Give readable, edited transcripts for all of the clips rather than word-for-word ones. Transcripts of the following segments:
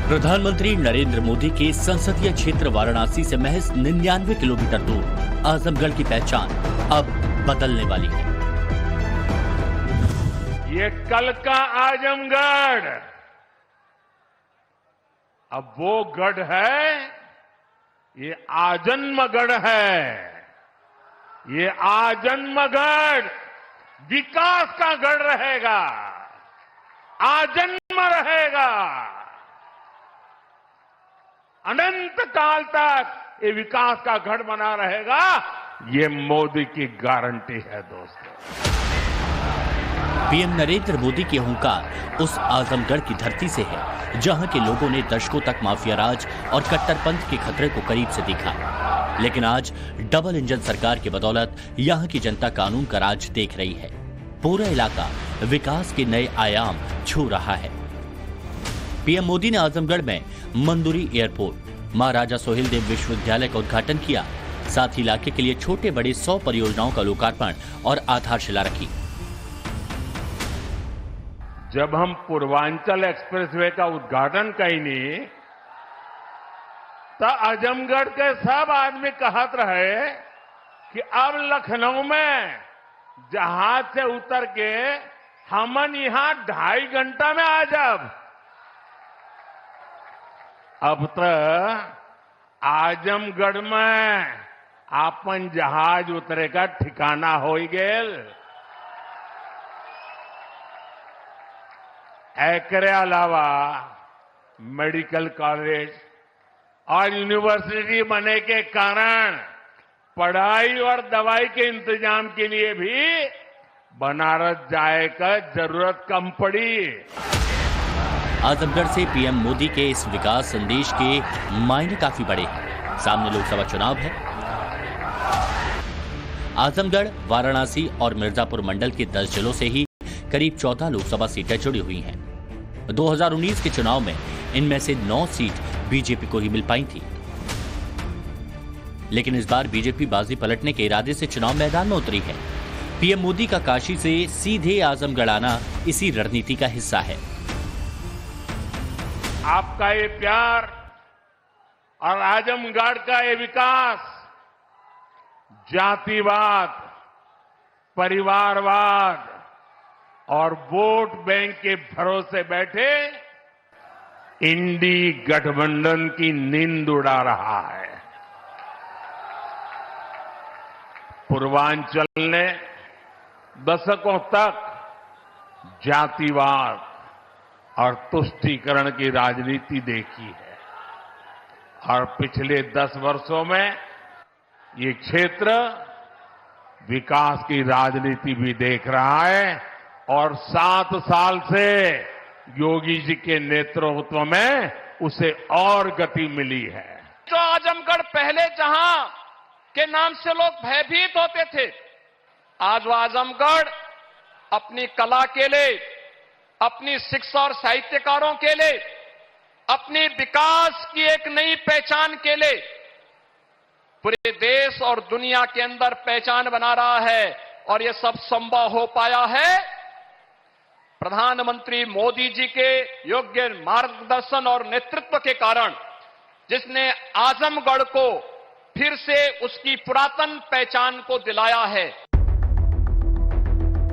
प्रधानमंत्री नरेंद्र मोदी के संसदीय क्षेत्र वाराणसी से महज 99 किलोमीटर दूर आजमगढ़ की पहचान अब बदलने वाली है। ये कल का आजमगढ़ अब वो गढ़ है, ये आजन्मगढ़ है। ये आजन्मगढ़ विकास का गढ़ रहेगा, आजन्म रहेगा। अनंत काल तक ये विकास का गढ़ बना रहेगा। ये मोदी की गारंटी है दोस्तों। पीएम नरेंद्र मोदी के हुंकार उस आजमगढ़ की धरती से है जहां के लोगों ने दशकों तक माफिया राज और कट्टरपंथ के खतरे को करीब से देखा, लेकिन आज डबल इंजन सरकार की बदौलत यहां की जनता कानून का राज देख रही है। पूरा इलाका विकास के नए आयाम छू रहा है। पीएम मोदी ने आजमगढ़ में मंदुरी एयरपोर्ट, महाराजा सोहेलदेव विश्वविद्यालय का उद्घाटन किया। साथ ही इलाके के लिए छोटे बड़े 100 परियोजनाओं का लोकार्पण और आधारशिला रखी। जब हम पूर्वांचल एक्सप्रेसवे का उद्घाटन कईनी तो आजमगढ़ के सब आदमी कहत रहे कि अब लखनऊ में जहाज से उतर के हमन यहां 2.5 घंटा में आ जाब। अब तक आजमगढ़ में आपन जहाज उतरे का ठिकाना हो गेल। एकरे अलावा मेडिकल कॉलेज और यूनिवर्सिटी बनने के कारण पढ़ाई और दवाई के इंतजाम के लिए भी बनारस जाए का जरूरत कम पड़ी। आजमगढ़ से पीएम मोदी के इस विकास संदेश के मायने काफी बड़े हैं। सामने लोकसभा चुनाव है। आजमगढ़, वाराणसी और मिर्जापुर मंडल के 10 जिलों से ही करीब 14 लोकसभा सीटें जुड़ी हुई हैं। 2019 के चुनाव में इनमें से 9 सीट बीजेपी को ही मिल पाई थी, लेकिन इस बार बीजेपी बाजी पलटने के इरादे से चुनाव मैदान में उतरी है। पीएम मोदी का काशी से सीधे आजमगढ़ आना इसी रणनीति का हिस्सा है। आपका ये प्यार और आजमगढ़ का ये विकास जातिवाद, परिवारवाद और वोट बैंक के भरोसे बैठे इंडी गठबंधन की नींद उड़ा रहा है। पूर्वांचल ने दशकों तक जातिवाद और तुष्टीकरण की राजनीति देखी है और पिछले 10 वर्षों में ये क्षेत्र विकास की राजनीति भी देख रहा है और 7 साल से योगी जी के नेतृत्व में उसे और गति मिली है। जो आजमगढ़ पहले जहां के नाम से लोग भयभीत होते थे, आज वो आजमगढ़ अपनी कला के लिए, अपनी शिक्षा और साहित्यकारों के लिए, अपनी विकास की एक नई पहचान के लिए पूरे देश और दुनिया के अंदर पहचान बना रहा है। और ये सब संभव हो पाया है प्रधानमंत्री मोदी जी के योग्य मार्गदर्शन और नेतृत्व के कारण, जिसने आजमगढ़ को फिर से उसकी पुरातन पहचान को दिलाया है।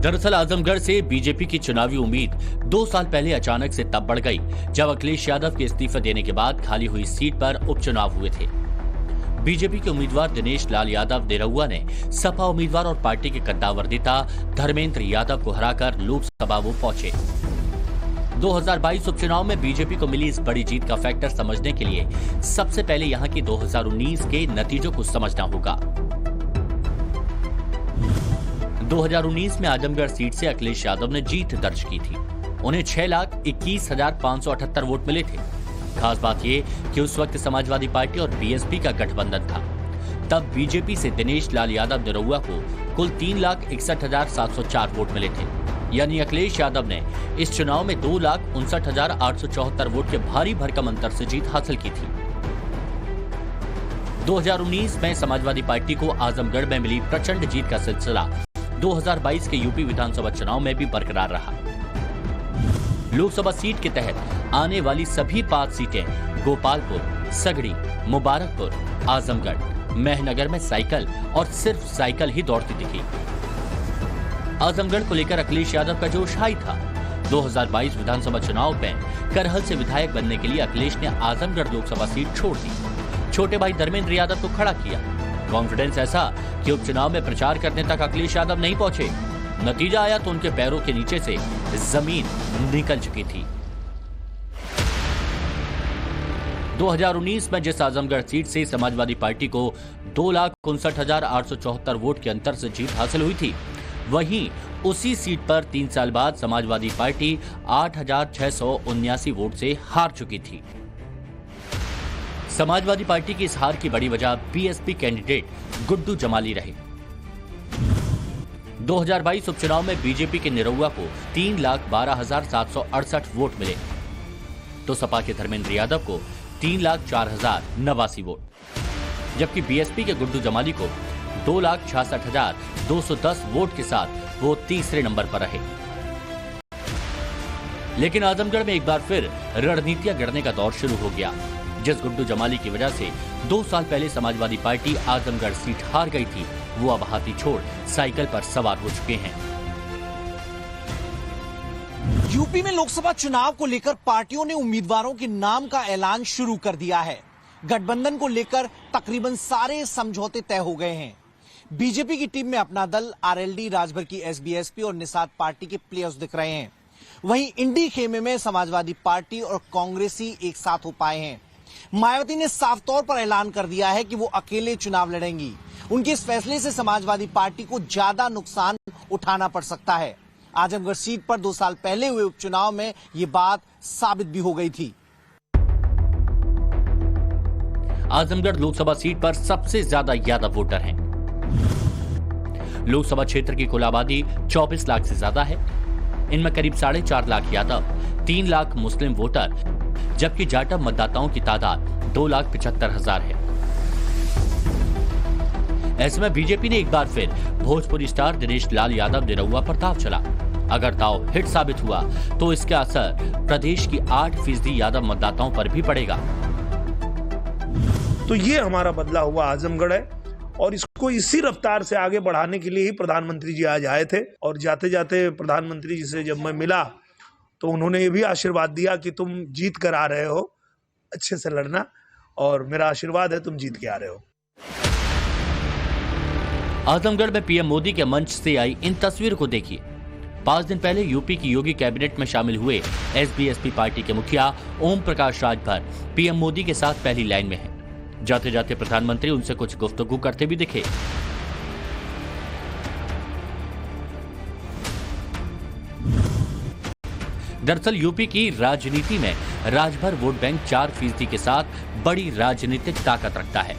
दरअसल आजमगढ़ से बीजेपी की चुनावी उम्मीद 2 साल पहले अचानक से तब बढ़ गई जब अखिलेश यादव के इस्तीफे देने के बाद खाली हुई सीट पर उपचुनाव हुए थे। बीजेपी के उम्मीदवार दिनेश लाल यादव निरहुआ ने सपा उम्मीदवार और पार्टी के कद्दावर नेता धर्मेंद्र यादव को हराकर लोकसभा वो पहुंचे। 2022 उपचुनाव में बीजेपी को मिली इस बड़ी जीत का फैक्टर समझने के लिए सबसे पहले यहां की 2019 के नतीजों को समझना होगा। 2019 में आजमगढ़ सीट से अखिलेश यादव ने जीत दर्ज की थी। उन्हें 6,21,578 वोट मिले थे। खास बात यह कि उस वक्त समाजवादी पार्टी और बीएसपी का गठबंधन था। तब बीजेपी से दिनेश लाल यादव निरहुआ को कुल 3,61,704 वोट मिले थे। यानी अखिलेश यादव ने इस चुनाव में 2,59,874 वोट के भारी भरकम अंतर से जीत हासिल की थी। 2019 में समाजवादी पार्टी को आजमगढ़ में मिली प्रचंड जीत का सिलसिला 2022 के यूपी विधानसभा चुनाव में भी बरकरार रहा। लोकसभा सीट के तहत आने वाली सभी 5 सीटें गोपालपुर, सगड़ी, मुबारकपुर, आजमगढ़, मेहनगर में साइकिल और सिर्फ साइकिल ही दौड़ती दिखी। आजमगढ़ को लेकर अखिलेश यादव का जोश हाई था। 2022 विधानसभा चुनाव में करहल से विधायक बनने के लिए अखिलेश ने आजमगढ़ लोकसभा सीट छोड़ दी। छोटे भाई धर्मेंद्र यादव को खड़ा किया। कॉन्फिडेंस ऐसा कि उपचुनाव में प्रचार करने तक अखिलेश यादव नहीं पहुंचे। नतीजा आया तो उनके पैरों के नीचे से जमीन निकल चुकी थी। 2019 में जिस आजमगढ़ सीट से समाजवादी पार्टी को 2,59,874 वोट के अंतर से जीत हासिल हुई थी, वहीं उसी सीट पर 3 साल बाद समाजवादी पार्टी 8,679 वोट से हार चुकी थी। समाजवादी पार्टी की इस हार की बड़ी वजह बीएसपी कैंडिडेट गुड्डू जमाली रहे। 2022 उपचुनाव में बीजेपी के निरहुआ को 3,12,768 वोट मिले, तो सपा के धर्मेंद्र यादव को 3,04,089 वोट, जबकि बीएसपी के गुड्डू जमाली को 2,66,210 वोट के साथ वो तीसरे नंबर पर रहे। लेकिन आजमगढ़ में एक बार फिर रणनीतियां गढ़ने का दौर शुरू हो गया। जिस गुड्डू जमाली की वजह से 2 साल पहले समाजवादी पार्टी आजमगढ़ सीट हार गई थी, वो अब हाथी छोड़ साइकिल पर सवार हो चुके हैं। यूपी में लोकसभा चुनाव को लेकर पार्टियों ने उम्मीदवारों के नाम का ऐलान शुरू कर दिया है। गठबंधन को लेकर तकरीबन सारे समझौते तय हो गए हैं। बीजेपी की टीम में अपना दल, आरएलडी, राजभर की एसबीएसपी और निषाद पार्टी के प्लेयर्स दिख रहे हैं। वहीं इंडी खेमे में समाजवादी पार्टी और कांग्रेसी एक साथ हो पाए हैं। मायावती ने साफ तौर पर ऐलान कर दिया है कि वो अकेले चुनाव लड़ेंगी। उनके इस फैसले से समाजवादी पार्टी को ज्यादा नुकसान उठाना पड़ सकता है। आजमगढ़ सीट पर 2 साल पहले हुए उपचुनाव में ये बात साबित भी हो गई थी। आजमगढ़ लोकसभा सीट पर सबसे ज्यादा यादव वोटर हैं। लोकसभा क्षेत्र की कुल आबादी 24 लाख से ज्यादा है। इनमें करीब 4.5 लाख यादव, 3 लाख मुस्लिम वोटर, जबकि जाटव मतदाताओं की तादाद 2,75,000 है। ऐसे में बीजेपी ने एक बार फिर भोजपुरी स्टार दिनेश लाल यादव निरहुआ पर दांव चला। अगर दांव हिट साबित हुआ तो इसका असर प्रदेश की 8% यादव मतदाताओं पर भी पड़ेगा। तो ये हमारा बदला हुआ आजमगढ़ है और इसको इसी रफ्तार से आगे बढ़ाने के लिए ही प्रधानमंत्री जी आज आए थे। और जाते जाते प्रधानमंत्री जी से जब मैं मिला तो उन्होंने ये भी आशीर्वाद दिया कि तुम जीत कर आ रहे हो, अच्छे से लड़ना, और मेरा आशीर्वाद है तुम जीत के आ रहे हो। आजमगढ़ में पीएम मोदी के मंच से आई इन तस्वीरों को देखिए। 5 दिन पहले यूपी की योगी कैबिनेट में शामिल हुए एसबीएसपी पार्टी के मुखिया ओम प्रकाश राजभर पीएम मोदी के साथ पहली लाइन में हैं। जाते जाते प्रधानमंत्री उनसे कुछ गुफ्तगू करते भी दिखे। दरअसल यूपी की राजनीति में राजभर वोट बैंक 4% के साथ बड़ी राजनीतिक ताकत रखता है।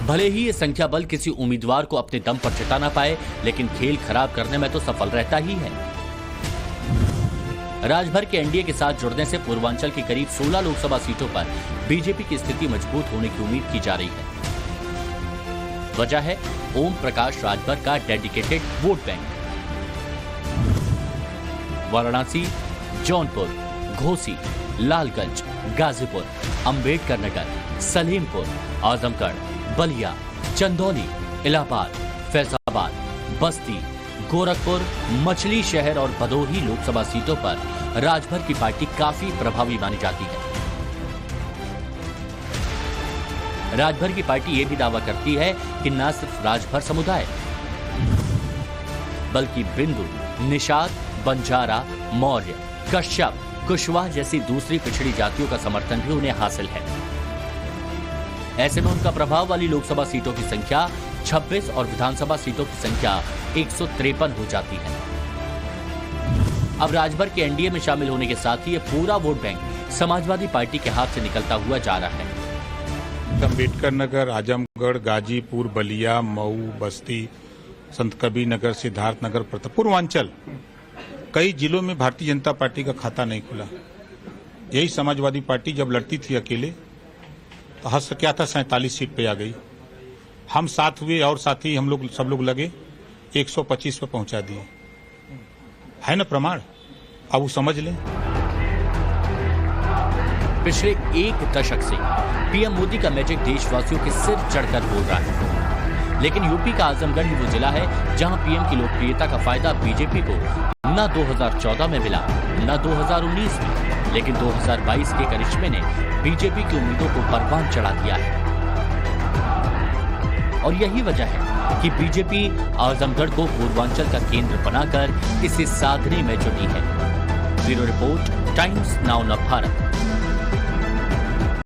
भले ही ये संख्या बल किसी उम्मीदवार को अपने दम पर जिता ना पाए, लेकिन खेल खराब करने में तो सफल रहता ही है। राजभर के एनडीए के साथ जुड़ने से पूर्वांचल की करीब 16 लोकसभा सीटों पर बीजेपी की स्थिति मजबूत होने की उम्मीद की जा रही है। वजह है ओम प्रकाश राजभर का dedicated vote bank. Varanasi, Jaunpur, Ghosi, Lalganj, Ghazipur, Ambedkar Nagar, Salempur, Azamgarh, Ballia, Chandauli, Allahabad, Faizabad, Basti, Gorakhpur, मछली शहर और भदोही लोकसभा सीटों पर राजभर की पार्टी काफी प्रभावी मानी जाती है। राजभर की पार्टी ये भी दावा करती है कि न सिर्फ राजभर समुदाय बल्कि बिंदु, निषाद, बंजारा, मौर्य, कश्यप, कुशवाहा जैसी दूसरी पिछड़ी जातियों का समर्थन भी उन्हें हासिल है। ऐसे में उनका प्रभाव वाली लोकसभा सीटों की संख्या 26 और विधानसभा सीटों की संख्या 153 हो जाती है। अब राजभर के एनडीए में शामिल होने के साथ ही ये पूरा वोट बैंक समाजवादी पार्टी के हाथ से निकलता हुआ जा रहा है। अंबेडकर नगर, आजमगढ़, गाजीपुर, बलिया, मऊ, बस्ती, संत कबीर नगर, सिद्धार्थ नगर, पूर्वांचल कई जिलों में भारतीय जनता पार्टी का खाता नहीं खुला। यही समाजवादी पार्टी जब लड़ती थी अकेले तो हद से क्या था 47 सीट पे आ गई। हम साथ हुए और साथी हम लोग सब लोग लगे 125 पे पहुंचा दिए। है ना प्रमाण, अब वो समझ लें। पिछले एक दशक से पीएम मोदी का मैजिक देशवासियों के सिर चढ़कर बोल रहा है, लेकिन यूपी का आजमगढ़ ही वो जिला है जहां पीएम की लोकप्रियता का फायदा बीजेपी को न 2014 में मिला न 2019 में, लेकिन 2022 के करिश्मे ने बीजेपी की उम्मीदों को परवान चढ़ा दिया है। और यही वजह है कि बीजेपी आजमगढ़ को पूर्वांचल का केंद्र बनाकर इसे साधने में जुटी है। Bureau report, times now Bharat.